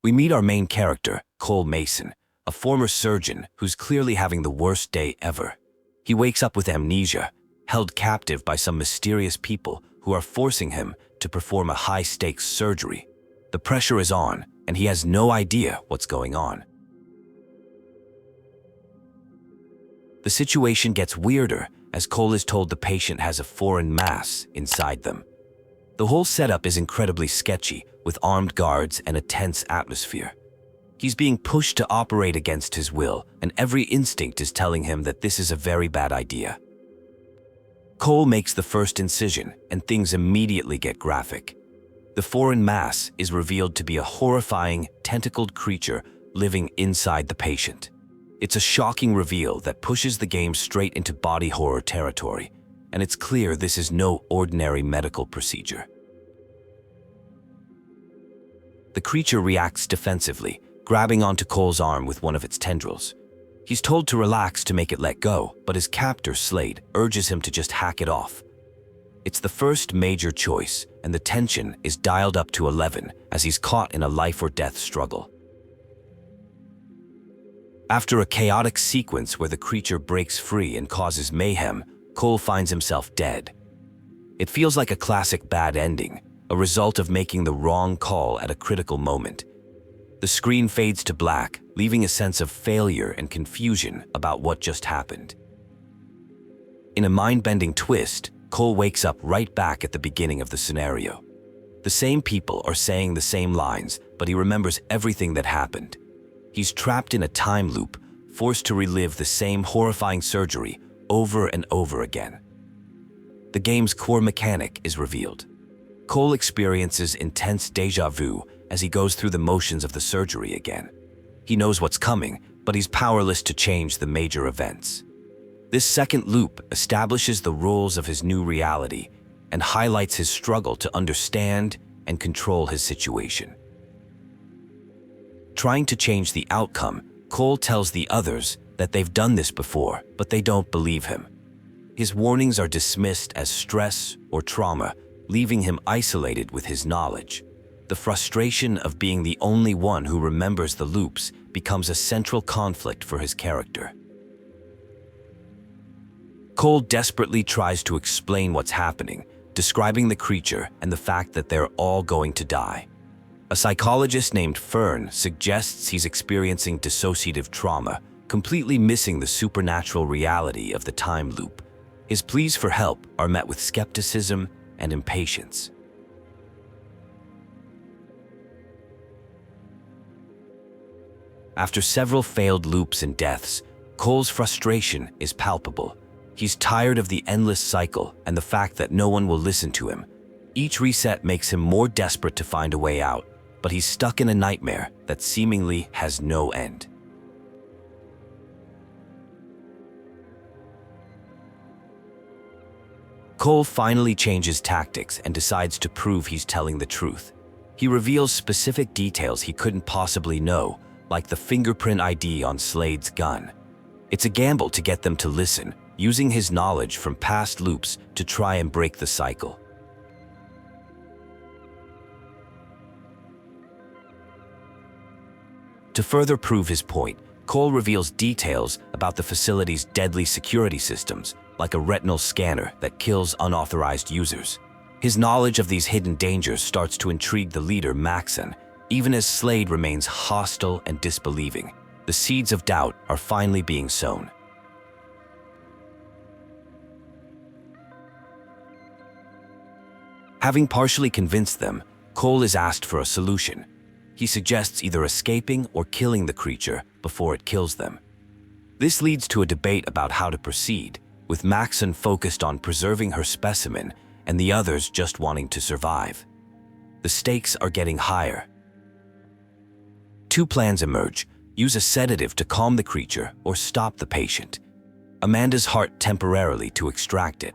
We meet our main character, Cole Mason, a former surgeon who's clearly having the worst day ever. He wakes up with amnesia, held captive by some mysterious people who are forcing him to perform a high-stakes surgery. The pressure is on, and he has no idea what's going on. The situation gets weirder as Cole is told the patient has a foreign mass inside them. The whole setup is incredibly sketchy, with armed guards and a tense atmosphere. He's being pushed to operate against his will, and every instinct is telling him that this is a very bad idea. Cole makes the first incision, and things immediately get graphic. The foreign mass is revealed to be a horrifying, tentacled creature living inside the patient. It's a shocking reveal that pushes the game straight into body horror territory, and it's clear this is no ordinary medical procedure. The creature reacts defensively, grabbing onto Cole's arm with one of its tendrils. He's told to relax to make it let go, but his captor, Slade, urges him to just hack it off. It's the first major choice, and the tension is dialed up to 11 as he's caught in a life-or-death struggle. After a chaotic sequence where the creature breaks free and causes mayhem, Cole finds himself dead. It feels like a classic bad ending, a result of making the wrong call at a critical moment. The screen fades to black, leaving a sense of failure and confusion about what just happened. In a mind-bending twist, Cole wakes up right back at the beginning of the scenario. The same people are saying the same lines, but he remembers everything that happened. He's trapped in a time loop, forced to relive the same horrifying surgery over and over again. The game's core mechanic is revealed. Cole experiences intense déjà vu as he goes through the motions of the surgery again. He knows what's coming, but he's powerless to change the major events. This second loop establishes the rules of his new reality and highlights his struggle to understand and control his situation. Trying to change the outcome, Cole tells the others that they've done this before, but they don't believe him. His warnings are dismissed as stress or trauma, leaving him isolated with his knowledge. The frustration of being the only one who remembers the loops becomes a central conflict for his character. Cole desperately tries to explain what's happening, describing the creature and the fact that they're all going to die. A psychologist named Fern suggests he's experiencing dissociative trauma, completely missing the supernatural reality of the time loop. His pleas for help are met with skepticism and impatience. After several failed loops and deaths, Cole's frustration is palpable. He's tired of the endless cycle and the fact that no one will listen to him. Each reset makes him more desperate to find a way out, but he's stuck in a nightmare that seemingly has no end. Cole finally changes tactics and decides to prove he's telling the truth. He reveals specific details he couldn't possibly know, like the fingerprint ID on Slade's gun. It's a gamble to get them to listen, using his knowledge from past loops to try and break the cycle. To further prove his point, Cole reveals details about the facility's deadly security systems, like a retinal scanner that kills unauthorized users. His knowledge of these hidden dangers starts to intrigue the leader, Maxson, even as Slade remains hostile and disbelieving. The seeds of doubt are finally being sown. Having partially convinced them, Cole is asked for a solution. He suggests either escaping or killing the creature before it kills them. This leads to a debate about how to proceed, with Maxson focused on preserving her specimen and the others just wanting to survive. The stakes are getting higher. Two plans emerge: use a sedative to calm the creature or stop the patient. Amanda's heart temporarily to extract it.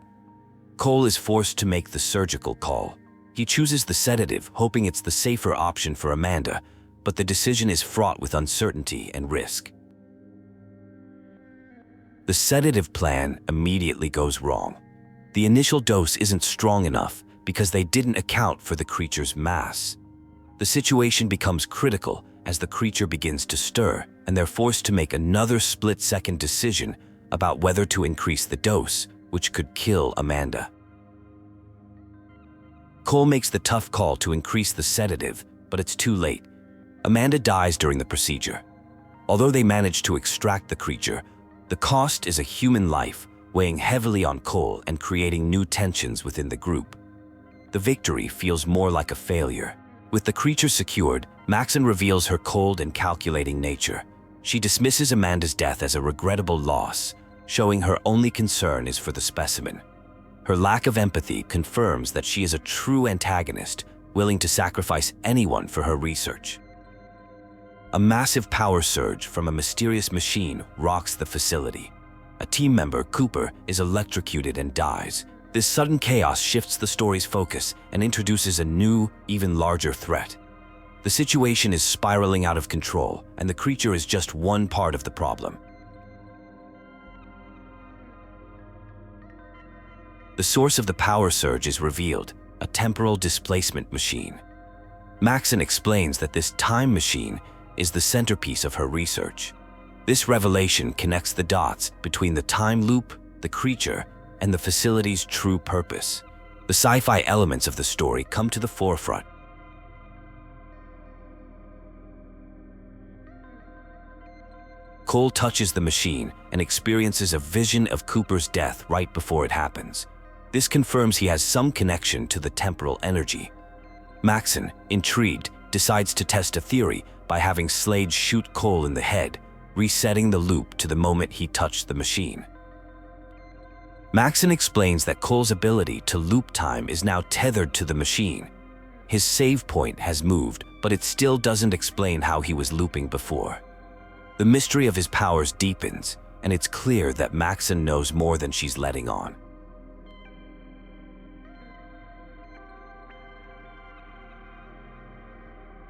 Cole is forced to make the surgical call. He chooses the sedative, hoping it's the safer option for Amanda, but the decision is fraught with uncertainty and risk. The sedative plan immediately goes wrong. The initial dose isn't strong enough because they didn't account for the creature's mass. The situation becomes critical as the creature begins to stir, and they're forced to make another split-second decision about whether to increase the dose, which could kill Amanda. Cole makes the tough call to increase the sedative, but it's too late. Amanda dies during the procedure. Although they manage to extract the creature, the cost is a human life, weighing heavily on Cole and creating new tensions within the group. The victory feels more like a failure. With the creature secured, Maxson reveals her cold and calculating nature. She dismisses Amanda's death as a regrettable loss, showing her only concern is for the specimen. Her lack of empathy confirms that she is a true antagonist, willing to sacrifice anyone for her research. A massive power surge from a mysterious machine rocks the facility. A team member, Cooper, is electrocuted and dies. This sudden chaos shifts the story's focus and introduces a new, even larger threat. The situation is spiraling out of control, and the creature is just one part of the problem. The source of the power surge is revealed, a temporal displacement machine. Maxson explains that this time machine is the centerpiece of her research. This revelation connects the dots between the time loop, the creature, and the facility's true purpose. The sci-fi elements of the story come to the forefront. Cole touches the machine and experiences a vision of Cooper's death right before it happens. This confirms he has some connection to the temporal energy. Maxson, intrigued, decides to test a theory by having Slade shoot Cole in the head, resetting the loop to the moment he touched the machine. Maxson explains that Cole's ability to loop time is now tethered to the machine. His save point has moved, but it still doesn't explain how he was looping before. The mystery of his powers deepens, and it's clear that Maxson knows more than she's letting on.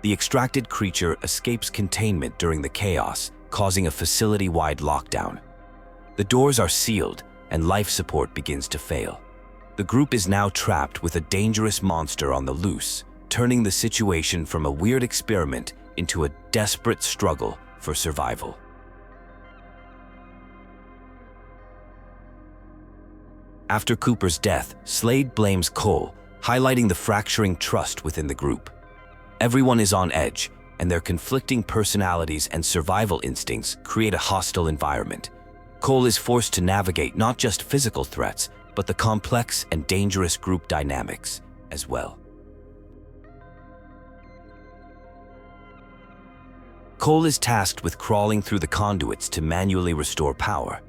The extracted creature escapes containment during the chaos, causing a facility-wide lockdown. The doors are sealed, and life support begins to fail. The group is now trapped with a dangerous monster on the loose, turning the situation from a weird experiment into a desperate struggle for survival. After Cooper's death, Slade blames Cole, highlighting the fracturing trust within the group. Everyone is on edge, and their conflicting personalities and survival instincts create a hostile environment. Cole is forced to navigate not just physical threats, but the complex and dangerous group dynamics as well. Cole is tasked with crawling through the conduits to manually restore power.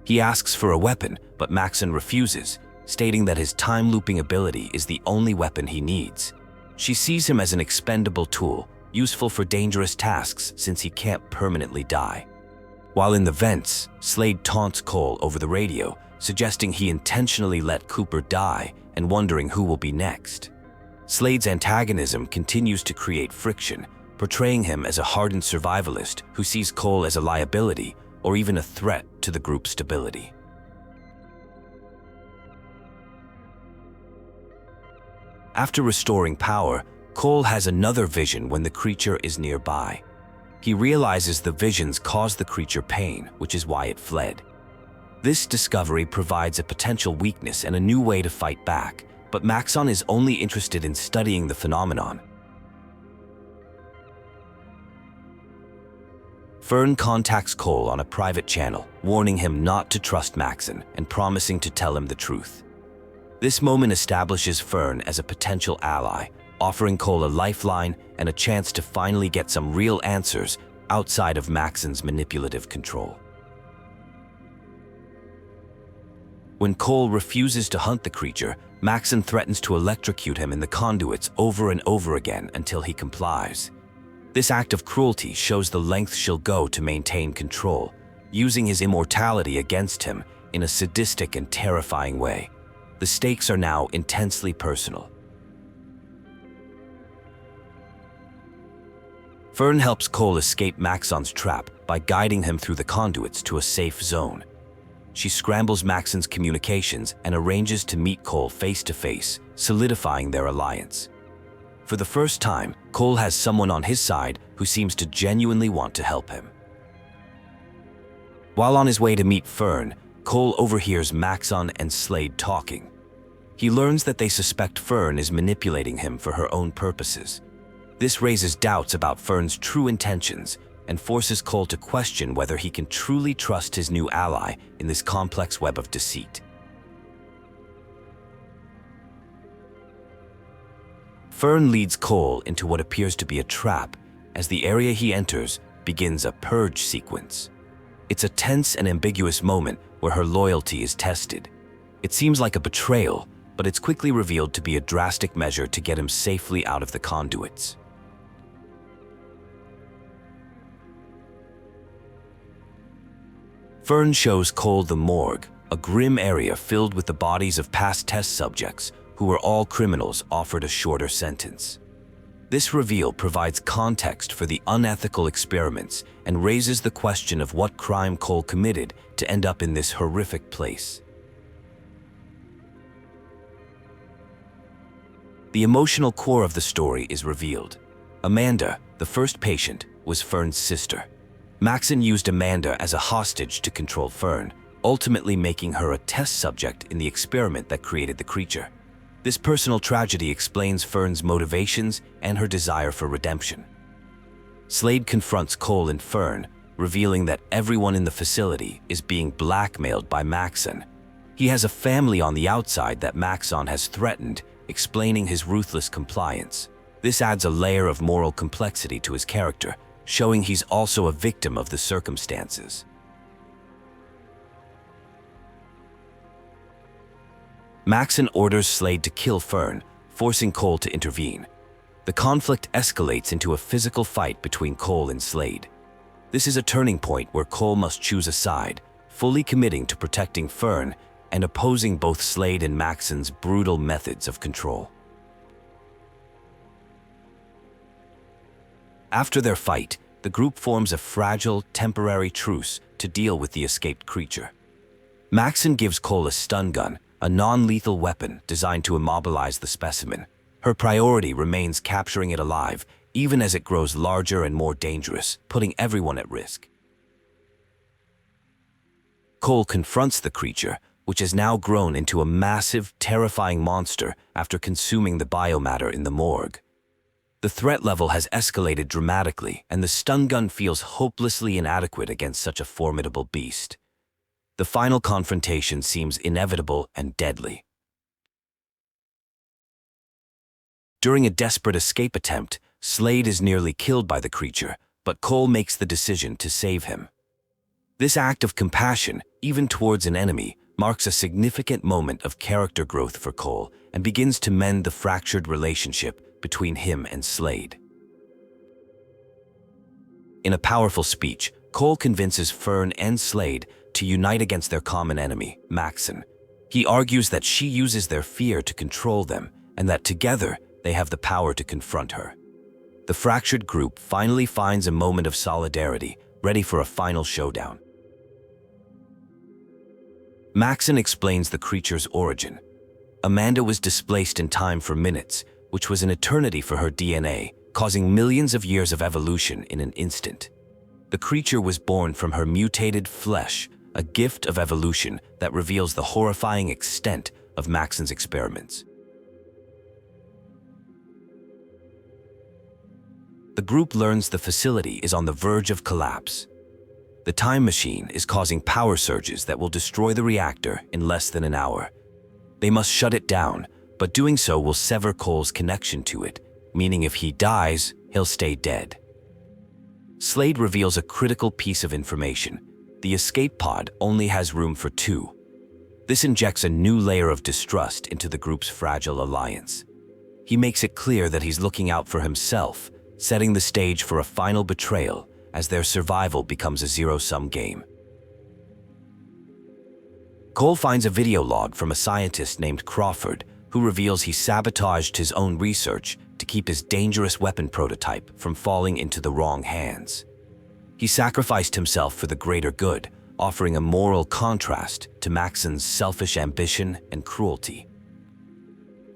He asks for a weapon, but Maxson refuses, stating that his time-looping ability is the only weapon he needs. She sees him as an expendable tool, useful for dangerous tasks since he can't permanently die. While in the vents, Slade taunts Cole over the radio, suggesting he intentionally let Cooper die and wondering who will be next. Slade's antagonism continues to create friction, portraying him as a hardened survivalist who sees Cole as a liability or even a threat to the group's stability. After restoring power, Cole has another vision when the creature is nearby. He realizes the visions cause the creature pain, which is why it fled. This discovery provides a potential weakness and a new way to fight back, but Maxson is only interested in studying the phenomenon. Fern contacts Cole on a private channel, warning him not to trust Maxson and promising to tell him the truth. This moment establishes Fern as a potential ally, offering Cole a lifeline and a chance to finally get some real answers outside of Maxson's manipulative control. When Cole refuses to hunt the creature, Maxson threatens to electrocute him in the conduits over and over again until he complies. This act of cruelty shows the length she'll go to maintain control, using his immortality against him in a sadistic and terrifying way. The stakes are now intensely personal. Fern helps Cole escape Maxson's trap by guiding him through the conduits to a safe zone. She scrambles Maxson's communications and arranges to meet Cole face-to-face, solidifying their alliance. For the first time, Cole has someone on his side who seems to genuinely want to help him. While on his way to meet Fern, Cole overhears Maxson and Slade talking. He learns that they suspect Fern is manipulating him for her own purposes. This raises doubts about Fern's true intentions and forces Cole to question whether he can truly trust his new ally in this complex web of deceit. Fern leads Cole into what appears to be a trap as the area he enters begins a purge sequence. It's a tense and ambiguous moment where her loyalty is tested. It seems like a betrayal, but it's quickly revealed to be a drastic measure to get him safely out of the conduits. Fern shows Cole the Morgue, a grim area filled with the bodies of past test subjects who were all criminals offered a shorter sentence. This reveal provides context for the unethical experiments and raises the question of what crime Cole committed to end up in this horrific place. The emotional core of the story is revealed. Amanda, the first patient, was Fern's sister. Maxson used Amanda as a hostage to control Fern, ultimately making her a test subject in the experiment that created the creature. This personal tragedy explains Fern's motivations and her desire for redemption. Slade confronts Cole and Fern, revealing that everyone in the facility is being blackmailed by Maxson. He has a family on the outside that Maxson has threatened, explaining his ruthless compliance. This adds a layer of moral complexity to his character, showing he's also a victim of the circumstances. Maxson orders Slade to kill Fern, forcing Cole to intervene. The conflict escalates into a physical fight between Cole and Slade. This is a turning point where Cole must choose a side, fully committing to protecting Fern and opposing both Slade and Maxson's brutal methods of control. After their fight, the group forms a fragile, temporary truce to deal with the escaped creature. Maxson gives Cole a stun gun, a non-lethal weapon designed to immobilize the specimen. Her priority remains capturing it alive, even as it grows larger and more dangerous, putting everyone at risk. Cole confronts the creature, which has now grown into a massive, terrifying monster after consuming the biomatter in the morgue. The threat level has escalated dramatically, and the stun gun feels hopelessly inadequate against such a formidable beast. The final confrontation seems inevitable and deadly. During a desperate escape attempt, Slade is nearly killed by the creature, but Cole makes the decision to save him. This act of compassion, even towards an enemy, marks a significant moment of character growth for Cole and begins to mend the fractured relationship between him and Slade. In a powerful speech, Cole convinces Fern and Slade to unite against their common enemy, Maxson. He argues that she uses their fear to control them and that together they have the power to confront her. The fractured group finally finds a moment of solidarity, ready for a final showdown. Maxson explains the creature's origin. Amanda was displaced in time for minutes, which was an eternity for her DNA, causing millions of years of evolution in an instant. The creature was born from her mutated flesh, a gift of evolution that reveals the horrifying extent of Maxson's experiments. The group learns the facility is on the verge of collapse. The time machine is causing power surges that will destroy the reactor in less than an hour. They must shut it down, but doing so will sever Cole's connection to it, meaning if he dies, he'll stay dead. Slade reveals a critical piece of information. The escape pod only has room for 2. This injects a new layer of distrust into the group's fragile alliance. He makes it clear that he's looking out for himself, setting the stage for a final betrayal as their survival becomes a zero-sum game. Cole finds a video log from a scientist named Crawford who reveals he sabotaged his own research to keep his dangerous weapon prototype from falling into the wrong hands. He sacrificed himself for the greater good, offering a moral contrast to Maxson's selfish ambition and cruelty.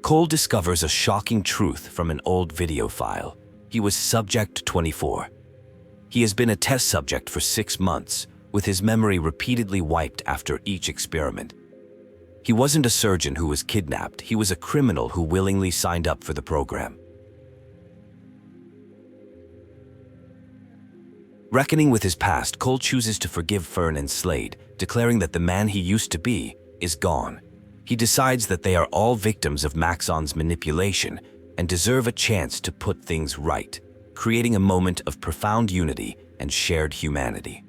Cole discovers a shocking truth from an old video file. He was Subject 24. He has been a test subject for 6 months, with his memory repeatedly wiped after each experiment. He wasn't a surgeon who was kidnapped, he was a criminal who willingly signed up for the program. Reckoning with his past, Cole chooses to forgive Fern and Slade, declaring that the man he used to be is gone. He decides that they are all victims of Maxson's manipulation and deserve a chance to put things right, creating a moment of profound unity and shared humanity.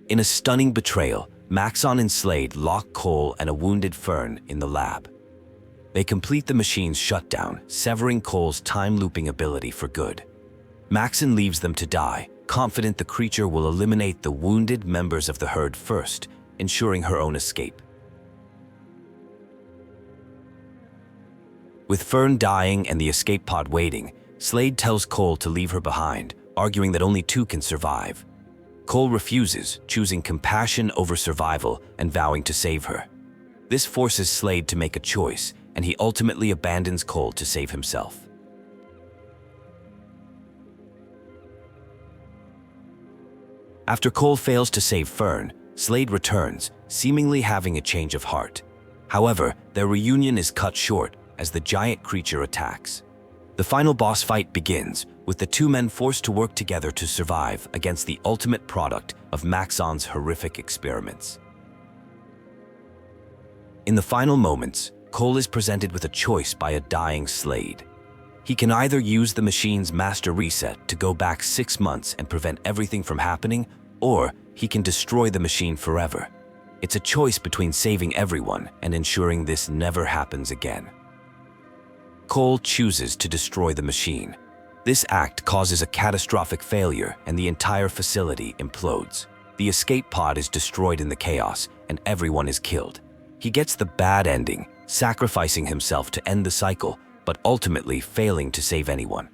In a stunning betrayal, Maxson and Slade lock Cole and a wounded Fern in the lab. They complete the machine's shutdown, severing Cole's time-looping ability for good. Maxson leaves them to die, confident the creature will eliminate the wounded members of the herd first, ensuring her own escape. With Fern dying and the escape pod waiting, Slade tells Cole to leave her behind, arguing that only 2 can survive. Cole refuses, choosing compassion over survival and vowing to save her. This forces Slade to make a choice, and he ultimately abandons Cole to save himself. After Cole fails to save Fern, Slade returns, seemingly having a change of heart. However, their reunion is cut short as the giant creature attacks. The final boss fight begins, with the 2 men forced to work together to survive against the ultimate product of Maxson's horrific experiments. In the final moments, Cole is presented with a choice by a dying Slade. He can either use the machine's master reset to go back 6 months and prevent everything from happening, or he can destroy the machine forever. It's a choice between saving everyone and ensuring this never happens again. Cole chooses to destroy the machine. This act causes a catastrophic failure and the entire facility implodes. The escape pod is destroyed in the chaos and everyone is killed. He gets the bad ending, sacrificing himself to end the cycle, but ultimately failing to save anyone.